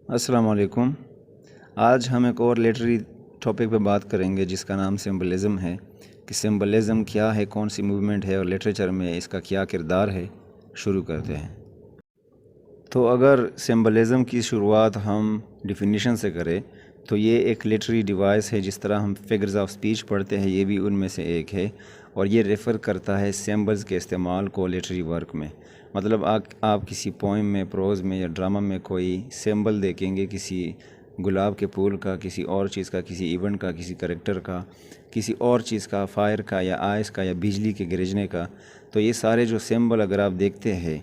السلام علیکم۔ آج ہم ایک اور لٹریری ٹاپک پہ بات کریں گے جس کا نام سمبلزم ہے کہ سمبلزم کیا ہے، کون سی موومنٹ ہے اور لٹریچر میں اس کا کیا کردار ہے۔ شروع کرتے ہیں۔ تو اگر سمبلزم کی شروعات ہم ڈیفینیشن سے کریں تو یہ ایک لٹریری ڈیوائس ہے، جس طرح ہم فگرز آف سپیچ پڑھتے ہیں یہ بھی ان میں سے ایک ہے، اور یہ ریفر کرتا ہے سمبلز کے استعمال کو لٹریری ورک میں۔ مطلب آپ کسی پوئم میں، پروز میں یا ڈرامہ میں کوئی سمبل دیکھیں گے، کسی گلاب کے پھول کا، کسی اور چیز کا، کسی ایونٹ کا، کسی کریکٹر کا، کسی اور چیز کا، فائر کا یا آئس کا یا بجلی کے گرجنے کا، تو یہ سارے جو سمبل اگر آپ دیکھتے ہیں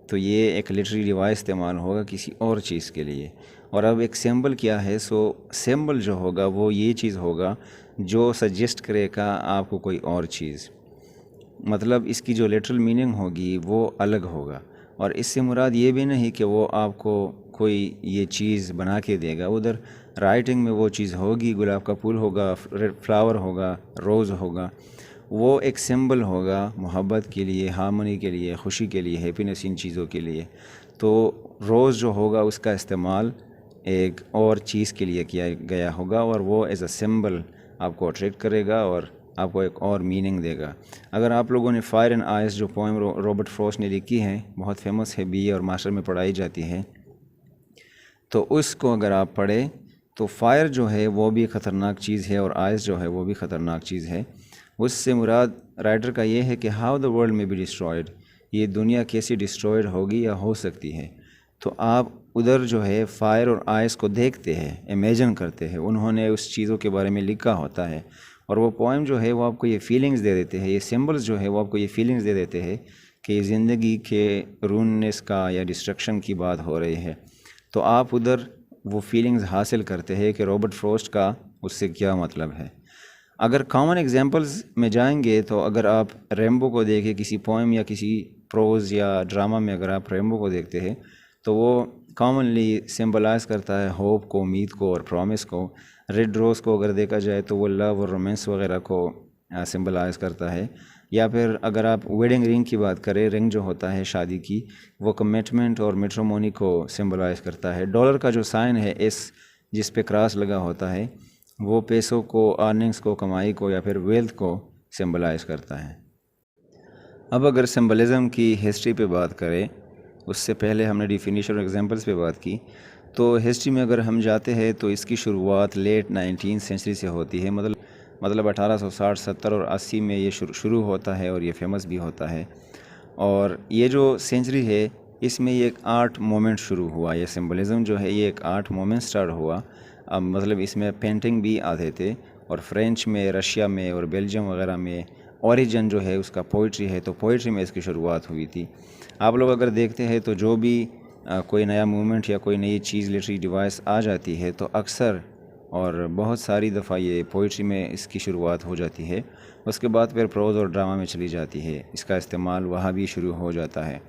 تو یہ ایک لٹریری ڈیوائس استعمال ہوگا کسی اور چیز کے لیے۔ اور اب ایک سمبل کیا ہے؟ سمبل جو ہوگا وہ یہ چیز ہوگا جو سجیسٹ کرے گا آپ کو کوئی اور چیز، مطلب اس کی جو لٹرل میننگ ہوگی وہ الگ ہوگا، اور اس سے مراد یہ بھی نہیں کہ وہ آپ کو کوئی یہ چیز بنا کے دے گا۔ ادھر رائٹنگ میں وہ چیز ہوگی، گلاب کا پھول ہوگا، فلاور ہوگا، روز ہوگا، وہ ایک سمبل ہوگا محبت کے لیے، ہارمونی کے لیے، خوشی کے لیے، ہیپینس، ان چیزوں کے لیے۔ تو روز جو ہوگا اس کا استعمال ایک اور چیز کے لیے کیا گیا ہوگا، اور وہ ایز اے سمبل آپ کو اٹریکٹ کرے گا اور آپ کو ایک اور میننگ دے گا۔ اگر آپ لوگوں نے فائر اینڈ آئس جو پوئم رابرٹ فروسٹ نے لکھی ہے، بہت فیمس ہے، بی اے اور ماسٹر میں پڑھائی جاتی ہے، تو اس کو اگر آپ پڑھیں تو فائر جو ہے وہ بھی خطرناک چیز ہے اور آئس جو ہے وہ بھی خطرناک چیز ہے۔ اس سے مراد رائٹر کا یہ ہے کہ ہاؤ دا ورلڈ میں بی ڈسٹرائڈ، یہ دنیا کیسی ڈسٹرائڈ ہوگی یا ہو سکتی ہے۔ تو آپ ادھر جو ہے فائر اور آئس کو دیکھتے ہیں، امیجن کرتے ہیں، انہوں نے اس چیزوں کے بارے میں لکھا ہوتا ہے، اور وہ پوائم جو ہے وہ آپ کو یہ فیلنگز دے دیتے ہیں، یہ سمبلز جو ہے وہ آپ کو یہ فیلنگز دے دیتے ہیں کہ یہ زندگی کے روننس کا یا ڈسٹرکشن کی بات ہو رہی ہے۔ تو آپ ادھر وہ فیلنگز حاصل کرتے ہیں کہ رابرٹ فروسٹ کا اس سے کیا مطلب ہے۔ اگر کامن ایگزامپلز میں جائیں گے تو اگر آپ ریمبو کو دیکھیں، کسی پوئم یا کسی پروز یا ڈرامہ میں اگر آپ ریمبو کو دیکھتے ہیں تو وہ کامنلی سمبلائز کرتا ہے ہوپ کو، امید کو اور پرومس کو۔ ریڈ روز کو اگر دیکھا جائے تو وہ لو اور رومانس وغیرہ کو سمبلائز کرتا ہے۔ یا پھر اگر آپ ویڈنگ رنگ کی بات کریں، رنگ جو ہوتا ہے شادی کی، وہ کمٹمنٹ اور میٹرومونی کو سمبلائز کرتا ہے۔ ڈالر کا جو سائن ہے ایس، جس پہ کراس لگا ہوتا ہے، وہ پیسوں کو، ارننگز کو، کمائی کو یا پھر ویلتھ کو سمبلائز کرتا ہے۔ اب اگر سمبلزم کی ہسٹری پہ بات کریں، اس سے پہلے ہم نے ڈیفینیشن اور ایگزامپلس پہ بات کی، تو ہسٹری میں اگر ہم جاتے ہیں تو اس کی شروعات لیٹ 19 سینچری سے ہوتی ہے، مطلب 1860، 70 اور 80 میں یہ شروع ہوتا ہے اور یہ فیمس بھی ہوتا ہے۔ اور یہ جو سینچری ہے اس میں یہ ایک آرٹ مومنٹ شروع ہوا، یہ سمبلزم جو ہے یہ ایک آرٹ مومنٹ سٹارٹ ہوا۔ اب مطلب اس میں پینٹنگ بھی آتے تھے، اور فرینچ میں، رشیا میں اور بیلجیم وغیرہ میں اوریجن جو ہے اس کا پوئٹری ہے، تو پوئٹری میں اس کی شروعات ہوئی تھی۔ آپ لوگ اگر دیکھتے ہیں تو جو بھی کوئی نیا موومنٹ یا کوئی نئی چیز لٹری ڈیوائس آ جاتی ہے تو اکثر اور بہت ساری دفعہ یہ پوئٹری میں اس کی شروعات ہو جاتی ہے، اس کے بعد پھر پروز اور ڈرامہ میں چلی جاتی ہے، اس کا استعمال وہاں بھی شروع ہو جاتا ہے۔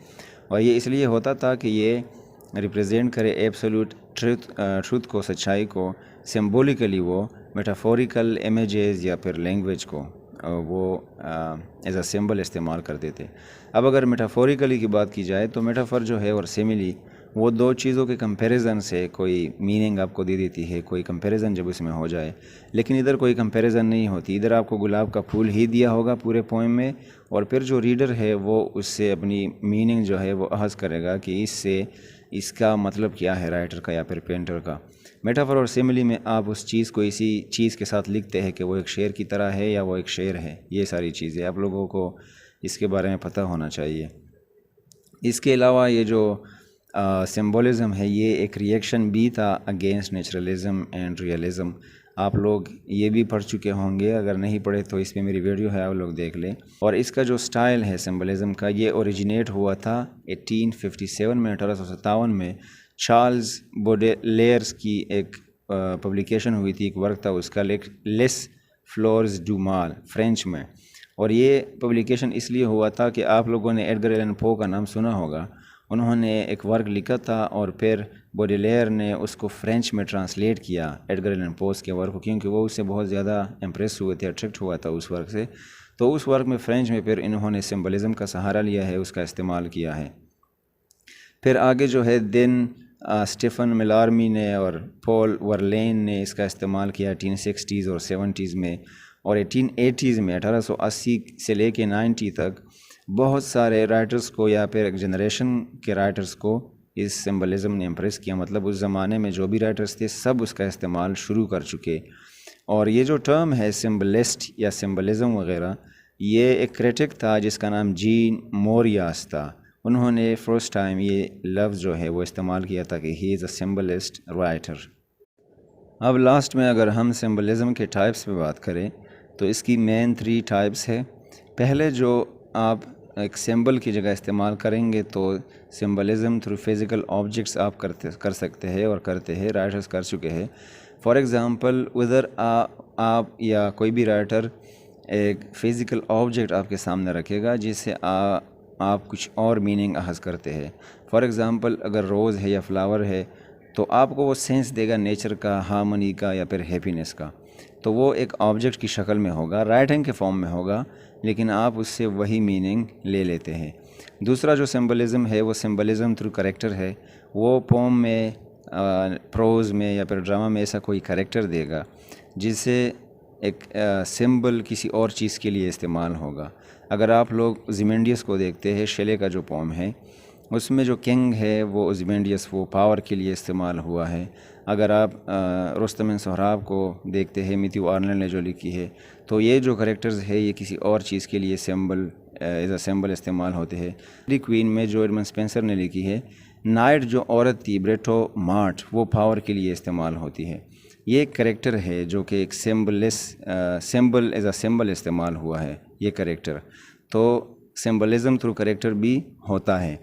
اور یہ اس لیے ہوتا تھا کہ یہ ریپریزینٹ کرے ایبسولوٹ ٹروتھ کو، سچائی کو۔ سمبولیکلی وہ میٹافوریکل امیجز یا پھر لینگویج کو وہ ایز اے سمبل استعمال کرتے تھے۔ اب اگر میٹافوریکلی کی بات کی جائے تو میٹافور جو ہے اور سیملی، وہ دو چیزوں کے کمپیریزن سے کوئی میننگ آپ کو دے دیتی ہے، کوئی کمپیریزن جب اس میں ہو جائے۔ لیکن ادھر کوئی کمپیریزن نہیں ہوتی، ادھر آپ کو گلاب کا پھول ہی دیا ہوگا پورے پوئم میں، اور پھر جو ریڈر ہے وہ اس سے اپنی میننگ جو ہے وہ اخذ کرے گا کہ اس کا مطلب کیا ہے رائٹر کا یا پھر پینٹر کا۔ میٹافور اور سیملی میں آپ اس چیز کو اسی چیز کے ساتھ لکھتے ہیں کہ وہ ایک شعر کی طرح ہے یا وہ ایک شعر ہے۔ یہ ساری چیزیں آپ لوگوں کو اس کے بارے میں پتہ ہونا چاہیے۔ اس کے علاوہ یہ جو سمبولزم ہے یہ ایک ریئیکشن بھی تھا اگینسٹ نیچرلزم اینڈ ریئلزم۔ آپ لوگ یہ بھی پڑھ چکے ہوں گے، اگر نہیں پڑھے تو اس پہ میری ویڈیو ہے، آپ لوگ دیکھ لیں۔ اور اس کا جو سٹائل ہے سمبولزم کا، یہ اوریجینیٹ ہوا تھا 1857 میں، 1857 میں چارلز بوڈیلیئرز کی ایک پبلیکیشن ہوئی تھی، ایک ورک تھا اس کا، لیس فلورز ڈو مال، فرینچ میں۔ اور یہ پبلیکیشن اس لیے ہوا تھا کہ آپ لوگوں نے ایڈگر ایلن پو کا نام سنا ہوگا، انہوں نے ایک ورک لکھا تھا اور پھر بوڈیلیئر نے اس کو فرینچ میں ٹرانسلیٹ کیا ایڈگر ایلن پوز کے ورک کو، کیونکہ وہ اس سے بہت زیادہ امپریس ہوئے تھے، اٹریکٹ ہوا تھا اس ورک سے۔ تو اس ورک میں فرینچ میں پھر انہوں نے سمبلزم کا سہارا لیا ہے، اس کا استعمال کیا ہے۔ پھر آگے جو ہے دین اسٹیفن ملارمی نے اور پول ورلین نے اس کا استعمال کیا 1860s اور 70s میں، اور 1880s میں 1880 سے لے کے 90 تک بہت سارے رائٹرز کو یا پھر ایک جنریشن کے رائٹرز کو اس سمبلزم نے امپریس کیا. مطلب اس زمانے میں جو بھی رائٹرز تھے سب اس کا استعمال شروع کر چکے. اور یہ جو ٹرم ہے سمبلسٹ یا سمبلزم وغیرہ، یہ ایک کریٹک تھا جس کا نام جین موریاس تھا. انہوں نے فرسٹ ٹائم یہ لفظ جو ہے وہ استعمال کیا تھا کہ ہی از اے سمبلسٹ رائٹر. اب لاسٹ میں اگر ہم سمبلزم کے ٹائپس پہ بات کریں تو اس کی مین 3 ٹائپس ہے. پہلے جو آپ ایک سمبل کی جگہ استعمال کریں گے تو سمبلزم تھرو فزیکل آبجیکٹس آپ کر سکتے ہیں اور کرتے ہیں، رائٹرز کر چکے ہیں. فار ایگزامپل ادھر آپ یا کوئی بھی رائٹر ایک فزیکل آبجیکٹ آپ کے سامنے رکھے گا جس سے آپ کچھ اور میننگ اخذ کرتے ہیں. فار ایگزامپل اگر روز ہے یا فلاور ہے تو آپ کو وہ سینس دے گا نیچر کا، ہارمونی کا یا پھر ہیپینس کا. تو وہ ایک آبجیکٹ کی شکل میں ہوگا، رائٹنگ کے فارم میں ہوگا، لیکن آپ اس سے وہی میننگ لے لیتے ہیں. دوسرا جو سمبلزم ہے وہ سمبلزم تھرو کریکٹر ہے. وہ پوم میں، پروز میں یا پھر ڈرامہ میں ایسا کوئی کریکٹر دے گا جس سے ایک سمبل کسی اور چیز کے لیے استعمال ہوگا. اگر آپ لوگ اوزیمینڈیس کو دیکھتے ہیں، شیلے کا جو پوم ہے اس میں جو کنگ ہے وہ اوزیمینڈیس، وہ پاور کے لیے استعمال ہوا ہے. اگر آپ رستم سہراب کو دیکھتے ہیں، میتھیو آرنلڈ نے جو لکھی ہے، تو یہ جو کریکٹرز ہے یہ کسی اور چیز کے لیے سمبل ایز اے سمبل استعمال ہوتے ہیں. دی کوئین میں جو ایڈمنڈ اسپینسر نے لکھی ہے، نائٹ جو عورت تھی بریٹو مارٹ، وہ پاور کے لیے استعمال ہوتی ہے. یہ ایک کریکٹر ہے جو کہ ایک سمبل ایز اے سمبل استعمال ہوا ہے یہ کریکٹر. تو سمبلزم تھرو کریکٹر بھی ہوتا ہے.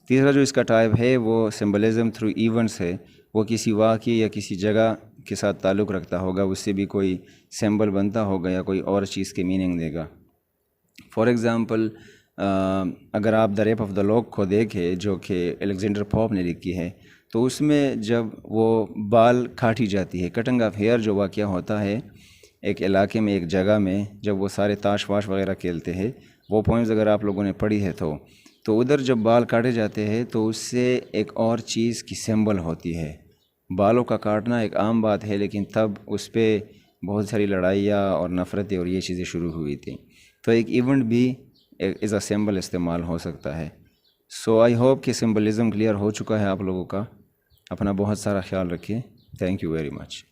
تیسرا جو اس کا ٹائپ ہے وہ سمبلزم تھرو ایونٹس ہے. وہ کسی واقعے یا کسی جگہ کے ساتھ تعلق رکھتا ہوگا، اس سے بھی کوئی سمبل بنتا ہوگا یا کوئی اور چیز کے میننگ دے گا. فار ایگزامپل اگر آپ the rape of the lock کو دیکھیں جو کہ الیگزینڈر پوپ نے لکھی ہے، تو اس میں جب وہ بال کاٹی جاتی ہے، کٹنگ آف ہیئر جو واقعہ ہوتا ہے ایک علاقے میں، ایک جگہ میں، جب وہ سارے تاش واش وغیرہ کھیلتے ہیں، وہ پوائنٹس اگر آپ لوگوں نے پڑھی ہے تو ادھر جب بال کاٹے جاتے ہیں تو اس سے ایک اور چیز کی سمبل ہوتی ہے. بالوں کا کاٹنا ایک عام بات ہے، لیکن تب اس پہ بہت ساری لڑائیاں اور نفرتیں اور یہ چیزیں شروع ہوئی تھیں. تو ایک ایونٹ بھی ایز اے سمبل استعمال ہو سکتا ہے. سو آئی ہوپ کہ سمبلزم کلیئر ہو چکا ہے آپ لوگوں کا. اپنا بہت سارا خیال رکھیے. Thank you very much.